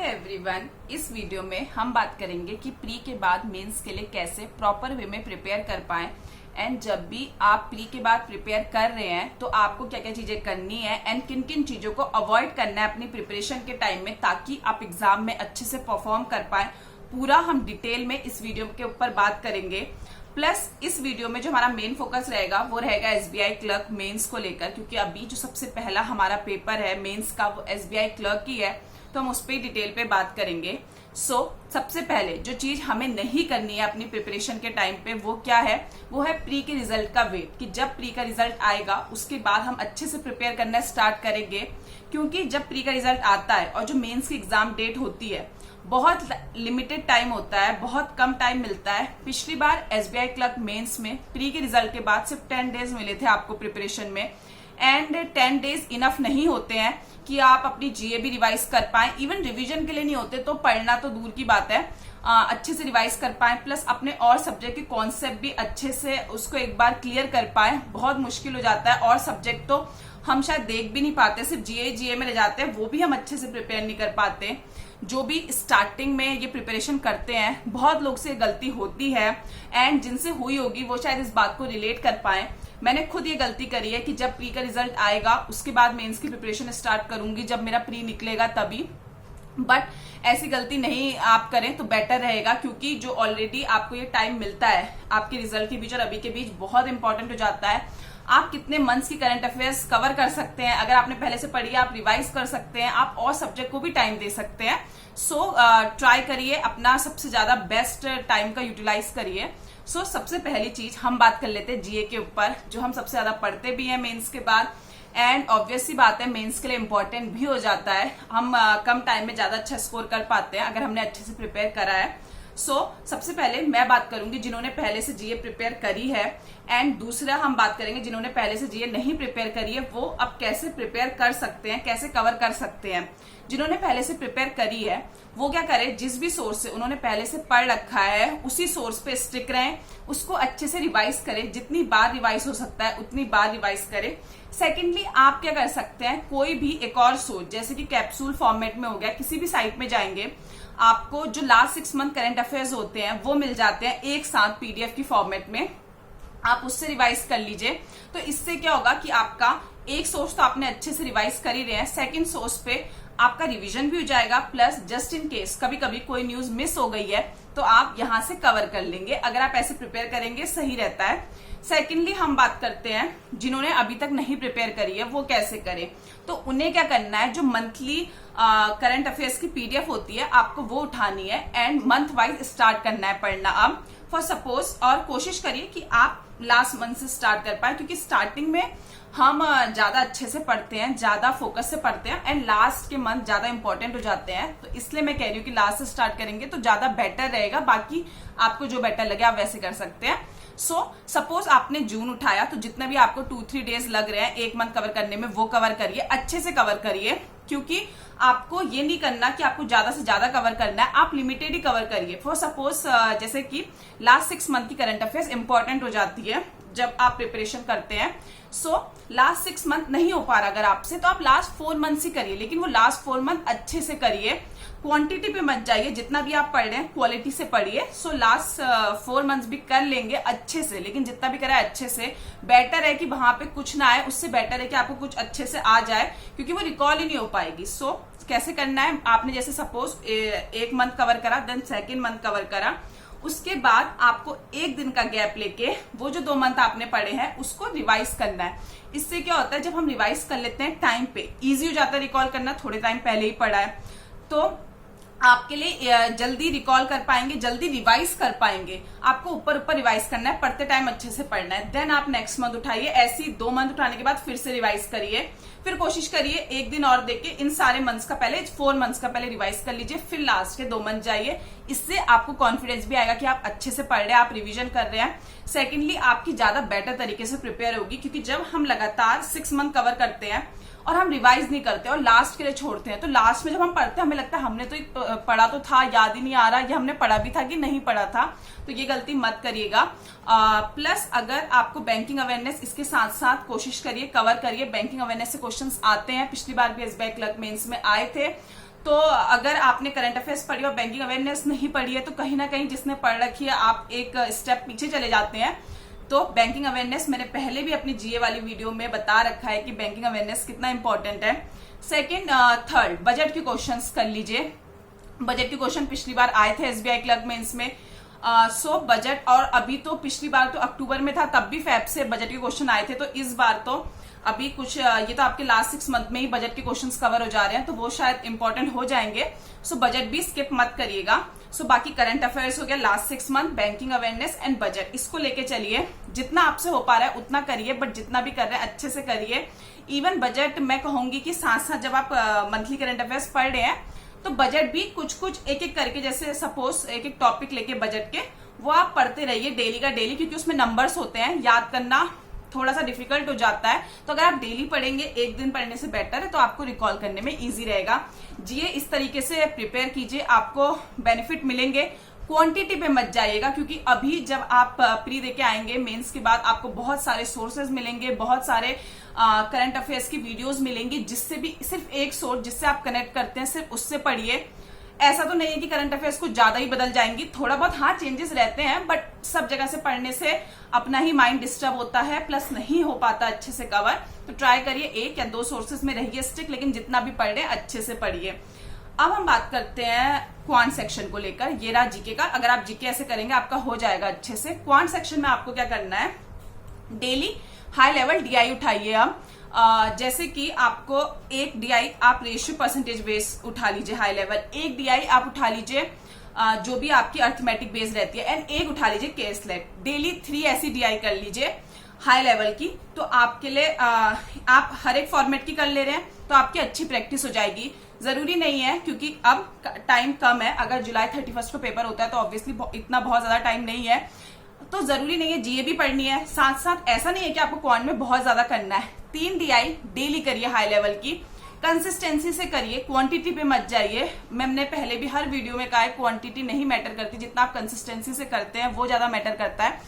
Everyone, इस video में हम बात करेंगे कि प्री के बाद मेंस के लिए कैसे प्रॉपर वे में प्रिपेयर कर पाएं। एंड जब भी आप प्री के बाद प्रिपेयर कर रहे हैं तो आपको क्या क्या चीजें करनी है एंड किन किन चीजों को अवॉइड करना है अपनी प्रिपरेशन के टाइम में, ताकि आप एग्जाम में अच्छे से परफॉर्म कर पाएं। पूरा हम डिटेल में इस वीडियो के ऊपर बात करेंगे। प्लस इस वीडियो में जो हमारा मेन फोकस रहेगा वो रहेगा एसबीआई क्लर्क मेंस को लेकर, क्योंकि अभी जो सबसे पहला हमारा पेपर है मेंस का वो एसबीआई क्लर्क ही है, तो हम उस पर डिटेल पे बात करेंगे। सबसे पहले जो चीज हमें नहीं करनी है अपनी प्रिपरेशन के टाइम पे वो क्या है, वो है प्री के रिजल्ट का वेट, कि जब प्री का रिजल्ट आएगा उसके बाद हम अच्छे से प्रिपेयर करना स्टार्ट करेंगे। क्योंकि जब प्री का रिजल्ट आता है और जो मेंस की एग्जाम डेट होती है बहुत लिमिटेड टाइम होता है, बहुत कम टाइम मिलता है। पिछली बार एसबीआई क्लर्क मेंस में प्री के रिजल्ट के बाद सिर्फ 10 डेज मिले थे आपको प्रिपरेशन में, एंड 10 डेज इनफ नहीं होते हैं कि आप अपनी जीए भी रिवाइज कर पाएं। इवन रिवीजन के लिए नहीं होते तो पढ़ना तो दूर की बात है, अच्छे से रिवाइज कर पाएं, प्लस अपने और सब्जेक्ट के कॉन्सेप्ट भी अच्छे से उसको एक बार क्लियर कर पाएं। बहुत मुश्किल हो जाता है, और सब्जेक्ट तो हम शायद देख भी नहीं पाते, सिर्फ जीए में रह जाते हैं, वो भी हम अच्छे से प्रिपेयर नहीं कर पाते। जो भी स्टार्टिंग में ये प्रिपरेशन करते हैं बहुत लोग से गलती होती है, एंड जिनसे हुई होगी वो शायद इस बात को रिलेट कर पाए। मैंने खुद ये गलती करी है कि जब प्री का रिजल्ट आएगा उसके बाद मेंस की प्रिपरेशन स्टार्ट करूंगी, जब मेरा प्री निकलेगा तभी। बट ऐसी गलती नहीं आप करें तो बेटर रहेगा, क्योंकि जो ऑलरेडी आपको ये टाइम मिलता है आपके रिजल्ट के बीच और अभी के बीच बहुत इंपॉर्टेंट हो जाता है। आप कितने मंथ्स की करंट अफेयर्स कवर कर सकते हैं, अगर आपने पहले से पढ़ी है आप रिवाइज कर सकते हैं, आप और सब्जेक्ट को भी टाइम दे सकते हैं। ट्राई करिए, अपना सबसे ज्यादा बेस्ट टाइम का यूटिलाइज करिए। सबसे पहली चीज हम बात कर लेते हैं जीए के ऊपर, जो हम सबसे ज्यादा पढ़ते भी हैं मेंस के बाद, एंड ऑब्वियस सी बात है मेंस के लिए इंपॉर्टेंट भी हो जाता है। हम कम टाइम में ज्यादा अच्छा स्कोर कर पाते हैं अगर हमने अच्छे से प्रिपेयर करा है। सबसे पहले मैं बात करूंगी जिन्होंने पहले से जीए प्रिपेयर करी है, एंड दूसरा हम बात करेंगे जिन्होंने पहले से जीए नहीं प्रिपेयर करी है वो अब कैसे प्रिपेयर कर सकते हैं, कैसे कवर कर सकते हैं। जिन्होंने पहले से प्रिपेयर करी है वो क्या करें, जिस भी सोर्स से उन्होंने पहले से पढ़ रखा है उसी सोर्स पे स्टिक रहें, उसको अच्छे से रिवाइज करें, जितनी बार रिवाइज हो सकता है उतनी बार रिवाइज करें। सेकेंडली आप क्या कर सकते हैं, कोई भी एक और सोर्स जैसे कि कैप्सूल फॉर्मेट में हो गया, किसी भी साइट में जाएंगे आपको जो लास्ट 6 मंथ करंट अफेयर्स होते हैं वो मिल जाते हैं एक साथ पीडीएफ की फॉर्मेट में, आप उससे रिवाइज कर लीजिए। तो इससे क्या होगा कि आपका एक सोर्स तो आपने अच्छे से रिवाइज कर ही रहे हैं, सेकंड सोर्स पे आपका रिवीजन भी हो जाएगा, प्लस जस्ट इन केस कभी कभी कोई न्यूज मिस हो गई है तो आप यहां से कवर कर लेंगे। अगर आप ऐसे प्रिपेयर करेंगे सही रहता है। सेकेंडली हम बात करते हैं जिन्होंने अभी तक नहीं प्रिपेयर करी है वो कैसे करें। तो उन्हें क्या करना है, जो मंथली करंट अफेयर्स की पीडीएफ होती है आपको वो उठानी है, एंड मंथ वाइज स्टार्ट करना है पढ़ना अब फॉर सपोज। और कोशिश करिए कि आप लास्ट मंथ से स्टार्ट कर पाए, क्योंकि स्टार्टिंग में हम ज्यादा अच्छे से पढ़ते हैं, ज्यादा फोकस से पढ़ते हैं, एंड लास्ट के मंथ ज्यादा इंपॉर्टेंट हो जाते हैं। तो इसलिए मैं कह रही हूँ कि लास्ट से स्टार्ट करेंगे तो ज्यादा बेटर रहेगा। बाकी आपको जो बेटर लगे आप वैसे कर सकते हैं। सपोज आपने जून उठाया तो जितना भी आपको 2-3 डेज लग रहे हैं एक मंथ कवर करने में वो कवर करिए, अच्छे से कवर करिए, क्योंकि आपको ये नहीं करना कि आपको ज्यादा से ज्यादा कवर करना है, आप लिमिटेड ही कवर करिए। फॉर सपोज जैसे कि लास्ट 6 मंथ की करंट अफेयर्स इंपॉर्टेंट हो जाती है जब आप प्रिपरेशन करते हैं। लास्ट 6 मंथ नहीं हो पा रहा अगर आपसे तो आप लास्ट 4 मंथ ही करिए, लेकिन वो लास्ट 4 मंथ अच्छे से करिए, क्वांटिटी पे मत जाइए, जितना भी आप पढ़ रहे हैं क्वालिटी से पढ़िए। लास्ट 4 मंथ्स भी कर लेंगे अच्छे से, लेकिन जितना भी करा है अच्छे से। बेटर है कि वहां पे कुछ ना आए, उससे बेटर है कि आपको कुछ अच्छे से आ जाए, क्योंकि वो रिकॉल ही नहीं हो पाएगी। कैसे करना है, आपने जैसे सपोज एक मंथ कवर करा, देन सेकेंड मंथ कवर करा, उसके बाद आपको एक दिन का गैप लेके वो जो 2 मंथ आपने पढ़े हैं उसको रिवाइज करना है। इससे क्या होता है, जब हम रिवाइज कर लेते हैं टाइम पे इजी हो जाता है रिकॉल करना, थोड़े टाइम पहले ही पढ़ा है तो आपके लिए जल्दी रिकॉल कर पाएंगे, जल्दी रिवाइज कर पाएंगे। आपको ऊपर ऊपर रिवाइज करना है, पढ़ते टाइम अच्छे से पढ़ना है, देन आप नेक्स्ट मंथ उठाइए। ऐसे ही 2 मंथ उठाने के बाद फिर से रिवाइज करिए, फिर कोशिश करिए एक दिन और देके इन सारे मंथ्स का पहले 4 मंथ्स का पहले रिवाइज कर लीजिए, फिर लास्ट के 2 मंथ जाइए। इससे आपको कॉन्फिडेंस भी आएगा कि आप अच्छे से पढ़ रहे हैं, आप रिवीजन कर रहे हैं। सेकेंडली आपकी ज्यादा बेटर तरीके से प्रिपेयर होगी, क्योंकि जब हम लगातार 6 मंथ कवर करते हैं और हम रिवाइज नहीं करते और लास्ट के लिए छोड़ते हैं, तो लास्ट में जब हम पढ़ते हैं हमें लगता है हमने तो पढ़ा तो था, याद ही नहीं आ रहा, ये हमने पढ़ा भी था कि नहीं पढ़ा था। तो ये गलती मत करिएगा। प्लस अगर आपको बैंकिंग अवेयरनेस इसके साथ साथ कोशिश करिए कवर करिए, बैंकिंग अवेयरनेस से क्वेश्चंस आते हैं, पिछली बार भी एसबीआई क्लर्क मेंस में आए थे। तो अगर आपने करंट अफेयर्स पढ़ी और बैंकिंग अवेयरनेस नहीं पढ़ी है तो कहीं ना कहीं जिसने पढ़ रखी है आप एक स्टेप पीछे चले जाते हैं। तो बैंकिंग अवेयरनेस मैंने पहले भी अपनी जीए वाली वीडियो में बता रखा है कि बैंकिंग अवेयरनेस कितना इंपॉर्टेंट है। सेकंड, थर्ड, बजट के क्वेश्चंस कर लीजिए। बजट के क्वेश्चन पिछली बार आए थे एसबीआई क्लर्क मेंस में। सो बजट, और अभी तो पिछली बार तो अक्टूबर में था, तब भी फैब से बजट के क्वेश्चन आए थे। तो इस बार तो अभी कुछ ये तो आपके लास्ट 6 मंथ में ही बजट के क्वेश्चंस कवर हो जा रहे हैं, तो वो शायद इंपॉर्टेंट हो जाएंगे। सो बजट भी स्किप मत करिएगा। सो बाकी करंट अफेयर्स हो गया last 6 month, banking awareness and budget, इसको लेके चलिए। जितना आपसे हो पा रहा है उतना करिए, बट जितना भी कर रहे हैं अच्छे से करिए। इवन बजट मैं कहूंगी कि साथ साथ जब आप मंथली करंट अफेयर्स पढ़ रहे हैं तो बजट भी कुछ कुछ एक एक करके, जैसे सपोज एक एक टॉपिक लेके बजट के, वो आप पढ़ते रहिए डेली का डेली, क्योंकि उसमें नंबर्स होते हैं, याद करना थोड़ा सा डिफिकल्ट हो जाता है। तो अगर आप डेली पढ़ेंगे, एक दिन पढ़ने से बेटर है, तो आपको रिकॉल करने में इजी रहेगा। जीए इस तरीके से प्रिपेयर कीजिए, आपको बेनिफिट मिलेंगे। क्वांटिटी पे मत जाइएगा, क्योंकि अभी जब आप प्री देके आएंगे मेंस के बाद आपको बहुत सारे सोर्सेज मिलेंगे, बहुत सारे करंट अफेयर्स की वीडियोस मिलेंगी, जिससे भी सिर्फ एक सोर्स जिससे आप कनेक्ट करते हैं सिर्फ उससे पढ़िए। ऐसा तो नहीं है कि करंट अफेयर्स कुछ ज्यादा ही बदल जाएंगी, थोड़ा बहुत हाँ चेंजेस रहते हैं, बट सब जगह से पढ़ने से अपना ही माइंड डिस्टर्ब होता है, प्लस नहीं हो पाता अच्छे से कवर। तो ट्राई करिए 1 या 2 सोर्सेज में रहिए स्टिक, लेकिन जितना भी पढ़ रहे अच्छे से पढ़िए। अब हम बात करते हैं क्वांट सेक्शन को लेकर। ये रहा जीके का। अगर आप जीके ऐसे करेंगे आपका हो जाएगा अच्छे से। क्वांट सेक्शन में आपको क्या करना है, डेली हाई लेवल डीआई उठाइए। अब जैसे कि आपको एक डीआई आप रेशियो परसेंटेज बेस उठा लीजिए, हाई लेवल एक डीआई आप उठा लीजिए जो भी आपकी अर्थमेटिक बेस रहती है, एंड एक उठा लीजिए केसलेट। डेली 3 ऐसी डीआई कर लीजिए हाई लेवल की। तो आपके लिए आप हर एक फॉर्मेट की कर ले रहे हैं तो आपकी अच्छी प्रैक्टिस हो जाएगी। जरूरी नहीं है, क्योंकि अब टाइम कम है। अगर जुलाई 31 को पेपर होता है तो ऑब्वियसली इतना बहुत ज्यादा टाइम नहीं है, तो जरूरी नहीं है जीए भी पढ़नी है। साथ साथ ऐसा नहीं है कि आपको क्वांट में बहुत ज्यादा करना है। 3 डीआई डेली करिए हाई लेवल की, कंसिस्टेंसी से करिए, क्वांटिटी पे मत जाइए। मैंने पहले भी हर वीडियो में कहा है क्वांटिटी नहीं मैटर करती, जितना आप कंसिस्टेंसी से करते हैं वो ज्यादा मैटर करता है।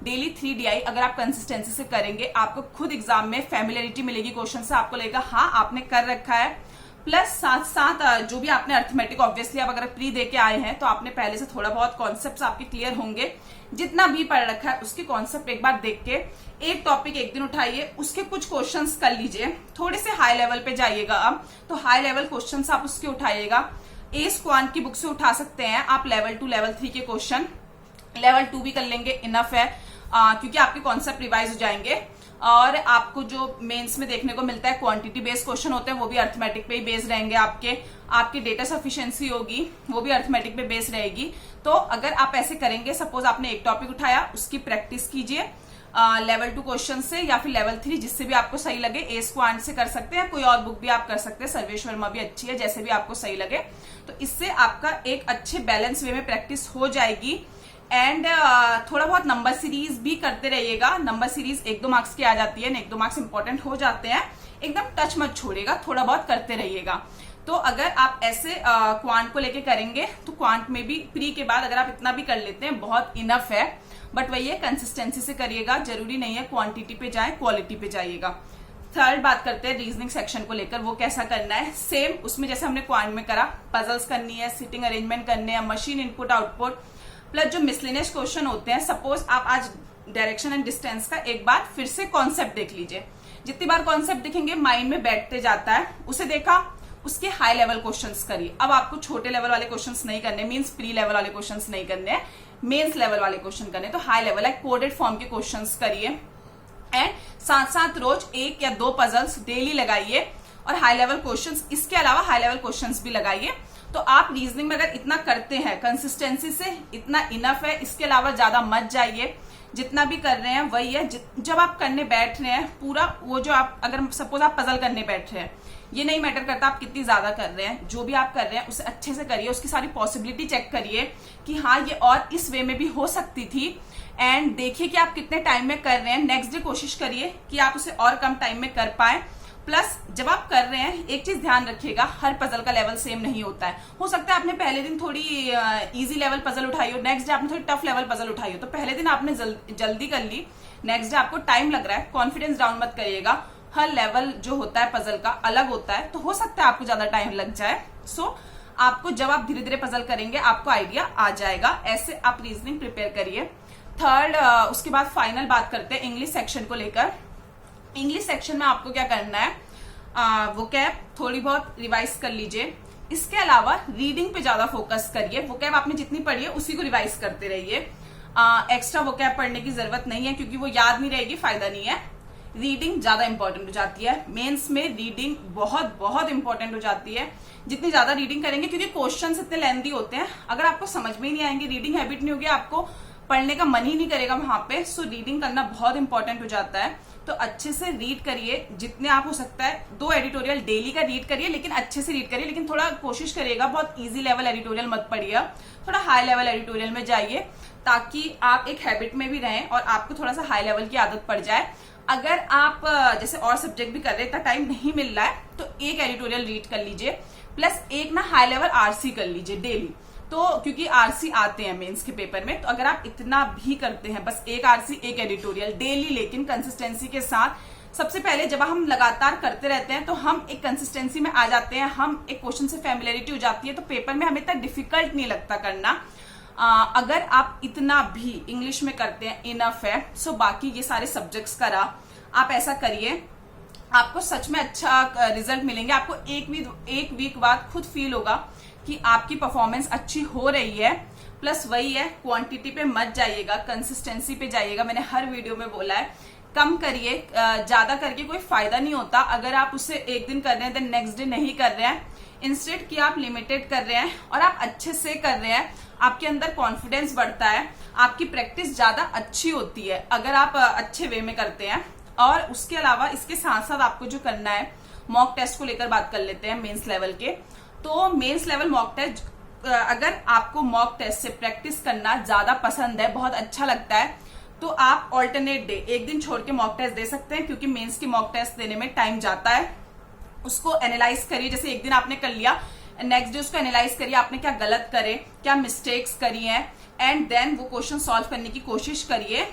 डेली 3 डीआई अगर आप कंसिस्टेंसी से करेंगे, आपको खुद एग्जाम में फैमिलियरिटी मिलेगी क्वेश्चन से, आपको लगेगा हाँ आपने कर रखा है। प्लस साथ साथ जो भी आपने अर्थमेटिक, ऑब्वियसली आप अगर प्री दे के आए हैं तो आपने पहले से थोड़ा बहुत कॉन्सेप्ट्स आपके क्लियर होंगे। जितना भी पढ़ रखा है उसके कॉन्सेप्ट एक बार देख के एक टॉपिक एक दिन उठाइए, उसके कुछ क्वेश्चंस कर लीजिए। थोड़े से हाई लेवल पे जाइएगा अब, तो हाई लेवल क्वेश्चंस आप उसके उठाइएगा। एस क्वांट की बुक से उठा सकते हैं आप लेवल 2 लेवल 3 के क्वेश्चन। लेवल 2 भी कर लेंगे, इनफ है, क्योंकि आपके कॉन्सेप्ट रिवाइज हो जाएंगे। और आपको जो मेंस में देखने को मिलता है क्वांटिटी बेस्ड क्वेश्चन होते हैं, वो भी अर्थमेटिक पे ही बेस्ड रहेंगे। आपकी डेटा सफिशिएंसी होगी वो भी अर्थमेटिक पे बेस्ड रहेगी। तो अगर आप ऐसे करेंगे, सपोज आपने एक टॉपिक उठाया, उसकी प्रैक्टिस कीजिए लेवल 2 क्वेश्चन से, या फिर लेवल 3 जिससे भी आपको सही लगे। एस क्वांट से कर सकते हैं, कोई और बुक भी आप कर सकते हैं, सर्वेश वर्मा भी अच्छी है, जैसे भी आपको सही लगे। तो इससे आपका एक अच्छे बैलेंस वे में प्रैक्टिस हो जाएगी। एंड थोड़ा बहुत नंबर सीरीज भी करते रहिएगा। नंबर सीरीज 1-2 मार्क्स की आ जाती है, 1-2 मार्क्स इंपॉर्टेंट हो जाते हैं, एकदम टच मत छोड़िएगा, थोड़ा बहुत करते रहिएगा। तो अगर आप ऐसे क्वांट को लेके करेंगे तो क्वांट में भी प्री के बाद अगर आप इतना भी कर लेते हैं बहुत इनफ है। बट वही है, कंसिस्टेंसी से करिएगा, जरूरी नहीं है क्वांटिटी पे जाए, क्वालिटी पे जाइएगा। थर्ड बात करते हैं रीजनिंग सेक्शन को लेकर, वो कैसा करना है। सेम उसमें जैसे हमने क्वांट में करा, पजल्स करनी है, सिटिंग अरेंजमेंट करने हैं, मशीन इनपुट आउटपुट, प्लस जो मिसलेनियस क्वेश्चन होते हैं। सपोज आप आज डायरेक्शन एंड डिस्टेंस का एक बार फिर से कॉन्सेप्ट देख लीजिए। जितनी बार कॉन्सेप्ट दिखेंगे माइंड में बैठते जाता है। उसे देखा, उसके हाई लेवल क्वेश्चंस करिए। अब आपको छोटे लेवल वाले क्वेश्चंस नहीं करने, मींस प्री लेवल वाले क्वेश्चंस नहीं करने, मेंस लेवल वाले क्वेश्चन करने। तो हाई लेवल है, कोडेड फॉर्म के क्वेश्चंस करिए। एंड साथ साथ रोज 1 या 2 पजल्स डेली लगाइए और हाई लेवल क्वेश्चंस, इसके अलावा हाई लेवल क्वेश्चंस भी लगाइए। तो आप रीजनिंग में अगर इतना करते हैं कंसिस्टेंसी से, इतना इनफ है। इसके अलावा ज्यादा मत जाइए, जितना भी कर रहे हैं वही है। जब आप करने बैठ रहे हैं पूरा, वो जो आप अगर सपोज आप पजल करने बैठ रहे हैं, ये नहीं मैटर करता आप कितनी ज्यादा कर रहे हैं, जो भी आप कर रहे हैं उसे अच्छे से करिए, उसकी सारी पॉसिबिलिटी चेक करिए कि हाँ ये और इस वे में भी हो सकती थी। एंड देखिए कि आप कितने टाइम में कर रहे हैं। नेक्स्ट डे कोशिश करिए कि आप उसे और कम टाइम में कर पाए। प्लस जब आप कर रहे हैं एक चीज ध्यान रखिएगा, हर पजल का लेवल सेम नहीं होता है। हो सकता है आपने पहले दिन थोड़ी इजी लेवल पजल उठाई हो, नेक्स्ट डे आपने थोड़ी टफ लेवल पजल उठाई हो। तो पहले दिन आपने जल्दी कर ली, नेक्स्ट डे आपको टाइम लग रहा है, कॉन्फिडेंस डाउन मत करिएगा। हर लेवल जो होता है पजल का अलग होता है, तो हो सकता है आपको ज्यादा टाइम लग जाए। सो आपको जब आप धीरे धीरे पजल करेंगे आपको आइडिया आ जाएगा। ऐसे आप रीजनिंग प्रिपेयर करिए। थर्ड, उसके बाद फाइनल बात करते हैं इंग्लिश सेक्शन को लेकर। इंग्लिश सेक्शन में आपको क्या करना है, वोकैब थोड़ी बहुत रिवाइज कर लीजिए। इसके अलावा रीडिंग पे ज्यादा फोकस करिए। वोकैब आपने जितनी पढ़ी है उसी को रिवाइज करते रहिए। एक्स्ट्रा वोकैब पढ़ने की जरूरत नहीं है क्योंकि वो याद नहीं रहेगी, फायदा नहीं है। रीडिंग ज्यादा इंपॉर्टेंट हो जाती है। मेंस में रीडिंग बहुत बहुत इंपॉर्टेंट हो जाती है। जितनी ज्यादा रीडिंग करेंगे, क्योंकि क्वेश्चंस इतने लेंथी होते हैं, अगर आपको समझ में ही नहीं आएंगे, रीडिंग हैबिट नहीं होगी, आपको पढ़ने का मन ही नहीं करेगा वहां पे। सो रीडिंग करना बहुत इंपॉर्टेंट हो जाता है। तो अच्छे से रीड करिए जितने आप हो सकता है। 2 एडिटोरियल डेली का रीड करिए, लेकिन अच्छे से रीड करिए। लेकिन थोड़ा कोशिश करिएगा बहुत इजी लेवल एडिटोरियल मत पढ़िए, थोड़ा हाई लेवल एडिटोरियल में जाइए, ताकि आप एक हैबिट में भी रहें और आपको थोड़ा सा हाई लेवल की आदत पड़ जाए। अगर आप जैसे और सब्जेक्ट भी कर रहे हैं, इतना टाइम नहीं मिल रहा है, तो एक एडिटोरियल रीड कर लीजिए, प्लस एक ना हाई लेवल आरसी कर लीजिए डेली। तो क्योंकि आरसी आते हैं मेंस के पेपर में, तो अगर आप इतना भी करते हैं, बस एक आरसी एक एडिटोरियल डेली, लेकिन कंसिस्टेंसी के साथ। सबसे पहले जब हम लगातार करते रहते हैं तो हम एक कंसिस्टेंसी में आ जाते हैं, हम एक क्वेश्चन से फैमिलियरिटी हो जाती है, तो पेपर में हमें इतना डिफिकल्ट नहीं लगता करना। अगर आप इतना भी इंग्लिश में करते हैं इनफ है। सो बाकी ये सारे सब्जेक्ट्स करा आप ऐसा करिए, आपको सच में अच्छा रिजल्ट मिलेंगे। आपको एक वीक बाद खुद फील होगा कि आपकी परफॉर्मेंस अच्छी हो रही है। प्लस वही है, क्वांटिटी पे मत जाइएगा, कंसिस्टेंसी पे जाइएगा। मैंने हर वीडियो में बोला है, कम करिए, ज्यादा करके कोई फायदा नहीं होता। अगर आप उससे एक दिन कर रहे हैं देन नेक्स्ट डे नहीं कर रहे हैं, इंस्टेड कि आप लिमिटेड कर रहे हैं और आप अच्छे से कर रहे हैं, आपके अंदर कॉन्फिडेंस बढ़ता है, आपकी प्रैक्टिस ज्यादा अच्छी होती है अगर आप अच्छे वे में करते हैं। और उसके अलावा इसके साथ साथ आपको जो करना है, मॉक टेस्ट को लेकर बात कर लेते हैं मेंस लेवल के। तो मेंस लेवल मॉक टेस्ट, अगर आपको मॉक टेस्ट से प्रैक्टिस करना ज्यादा पसंद है, बहुत अच्छा लगता है, तो आप ऑल्टरनेट डे एक दिन छोड़ के मॉक टेस्ट दे सकते हैं, क्योंकि मेंस की मॉक टेस्ट देने में टाइम जाता है। उसको एनालाइज करिए, जैसे एक दिन आपने कर लिया, नेक्स्ट डे उसको एनालाइज करिए, आपने क्या गलत करे, क्या मिस्टेक्स करी हैं, एंड देन वो क्वेश्चन सॉल्व करने की कोशिश करिए।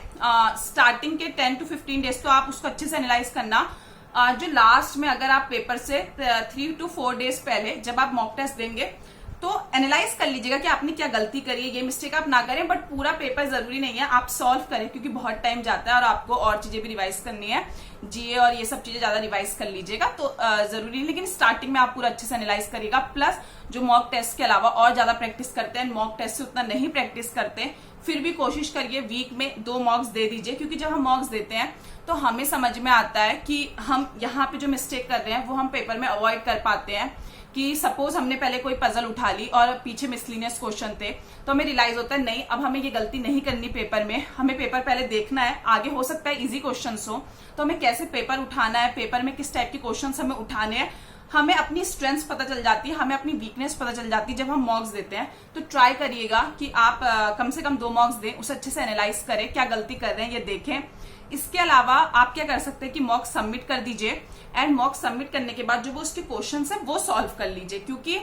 स्टार्टिंग के 10 to 15 डेज तो आप उसको अच्छे से एनालाइज करना। जो लास्ट में अगर आप पेपर से 3 to 4 डेज पहले जब आप मॉक टेस्ट देंगे तो एनालाइज कर लीजिएगा कि आपने क्या गलती करी है, ये मिस्टेक आप ना करें। बट पूरा पेपर जरूरी नहीं है आप सॉल्व करें, क्योंकि बहुत टाइम जाता है और आपको और चीजें भी रिवाइज करनी है, जीए और ये सब चीजें ज्यादा रिवाइज कर लीजिएगा, तो जरूरी नहीं। लेकिन स्टार्टिंग में आप पूरा अच्छे से एनालाइज करिएगा। प्लस जो मॉक टेस्ट के अलावा और ज्यादा प्रैक्टिस करते हैं, मॉक टेस्ट से उतना नहीं प्रैक्टिस करते, फिर भी कोशिश करिए वीक में 2 मॉक्स दे दीजिए, क्योंकि जब हम मॉक्स देते हैं तो हमें समझ में आता है कि हम यहाँ पे जो मिस्टेक कर रहे हैं वो हम पेपर में अवॉइड कर पाते हैं। कि सपोज हमने पहले कोई पजल उठा ली और पीछे मिसलिनियस क्वेश्चन थे, तो हमें रियलाइज होता है नहीं, अब हमें ये गलती नहीं करनी पेपर में, हमें पेपर पहले देखना है, आगे हो सकता है इजी क्वेश्चंस हो, तो हमें कैसे पेपर उठाना है, पेपर में किस टाइप के क्वेश्चंस हमें उठाने हैं, हमें अपनी स्ट्रेंथ पता चल जाती है, हमें अपनी वीकनेस पता चल जाती है जब हम मॉक्स देते हैं। तो ट्राई करिएगा कि आप कम से कम 2 मॉक्स दें, उसे अच्छे से एनालाइज करें, क्या गलती कर रहे हैं ये देखें। इसके अलावा आप क्या कर सकते हैं कि मॉक सबमिट कर दीजिए, एंड मॉक सबमिट करने के बाद जो वो उसके क्वेश्चन है वो सॉल्व कर लीजिए, क्योंकि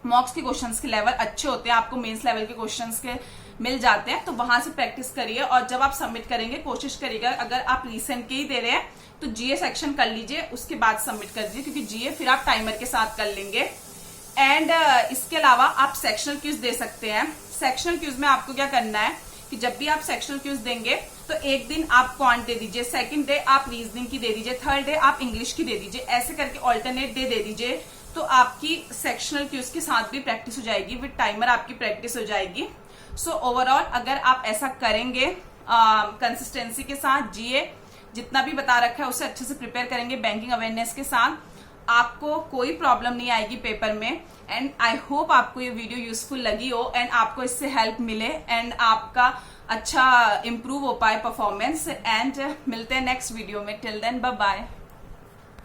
मॉक्स के क्वेश्चंस के लेवल अच्छे होते हैं, आपको मेंस लेवल के क्वेश्चंस के मिल जाते हैं, तो वहां से प्रैक्टिस करिए। और जब आप सबमिट करेंगे कोशिश करिएगा, अगर आप रिसेंट के ही दे रहे हैं तो जीए सेक्शन कर लीजिए, उसके बाद सबमिट कर दीजिए, क्योंकि जीए फिर आप टाइमर के साथ कर लेंगे। एंड इसके अलावा आप सेक्शनल क्यूज दे सकते हैं। सेक्शनल क्यूज में आपको क्या करना है कि जब भी आप सेक्शनल क्यूज देंगे तो एक दिन आप क्वांट दे दीजिए, सेकंड डे आप रीजनिंग की दे दीजिए, थर्ड डे आप इंग्लिश की दे दीजिए, ऐसे करके ऑल्टरनेट डे दे दीजिए। तो आपकी सेक्शनल क्यूज के साथ भी प्रैक्टिस हो जाएगी, विद टाइमर आपकी प्रैक्टिस हो जाएगी। सो ओवरऑल अगर आप ऐसा करेंगे कंसिस्टेंसी के साथ, जीए जितना भी बता रखा है उसे अच्छे से प्रिपेयर करेंगे बैंकिंग अवेयरनेस के साथ, आपको कोई प्रॉब्लम नहीं आएगी पेपर में। एंड आई होप आपको ये वीडियो यूजफुल लगी हो एंड आपको इससे हेल्प मिले एंड आपका अच्छा इंप्रूव हो पाए परफॉर्मेंस। एंड मिलते हैं नेक्स्ट वीडियो में, टिल देन बाय बाय।